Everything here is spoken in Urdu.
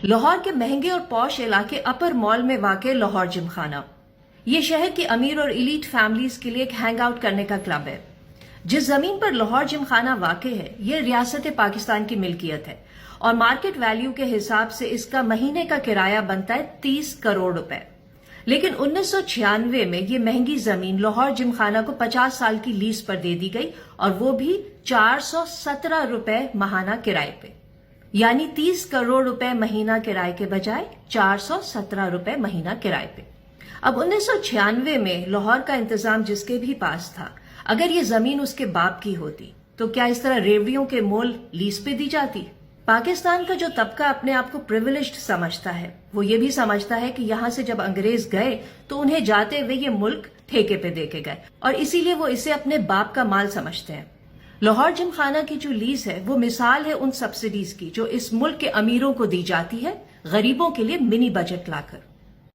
لاہور کے مہنگے اور پوش علاقے اپر مال میں واقع لاہور جم خانہ، یہ شہر کی امیر اور ایلیٹ فیملیز کے لیے ایک ہینگ آؤٹ کرنے کا کلب ہے۔ جس زمین پر لاہور جم خانہ واقع ہے یہ ریاست پاکستان کی ملکیت ہے اور مارکیٹ ویلیو کے حساب سے اس کا مہینے کا کرایہ بنتا ہے 30 کروڑ روپے، لیکن 1996 میں یہ مہنگی زمین لاہور جم خانہ کو 50 سال کی لیز پر دے دی گئی اور وہ بھی 417 روپے ماہانہ کرائے پہ، یعنی 30 کروڑ روپے مہینہ کرائے کے بجائے 417 روپے مہینہ کرائے پہ۔ اب 1996 میں لاہور کا انتظام جس کے بھی پاس تھا، اگر یہ زمین اس کے باپ کی ہوتی تو کیا اس طرح ریوڑیوں کے مول لیز پہ دی جاتی؟ پاکستان کا جو طبقہ اپنے آپ کو پریویلیجڈ سمجھتا ہے وہ یہ بھی سمجھتا ہے کہ یہاں سے جب انگریز گئے تو انہیں جاتے ہوئے یہ ملک ٹھیکے پہ دے کے گئے اور اسی لیے وہ اسے اپنے باپ کا مال سمجھتے ہیں۔ لاہور جم خانہ کی جو لیز ہے وہ مثال ہے ان سبسڈیز کی جو اس ملک کے امیروں کو دی جاتی ہے غریبوں کے لیے منی بجٹ لا کر۔